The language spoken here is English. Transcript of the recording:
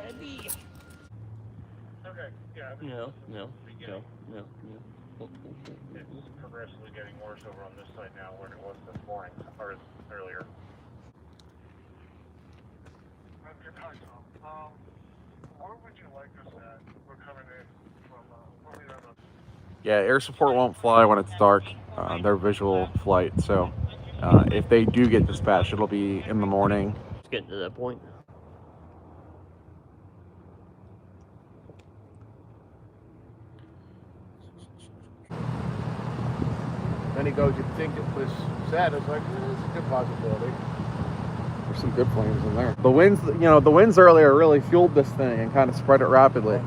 Eddie. Okay, yeah. No. It's progressively getting worse over on this side now where it was this morning, or earlier. Hi, Tom. Where would you like us at? We're coming in from, Yeah, air support won't fly when it's dark. They're visual flight, so if they do get dispatched, it'll be in the morning. It's getting to that point. Then he goes, you'd think it was sad. I was like, it's a good possibility. There's some good flames in there. The winds, the winds earlier really fueled this thing and kind of spread it rapidly.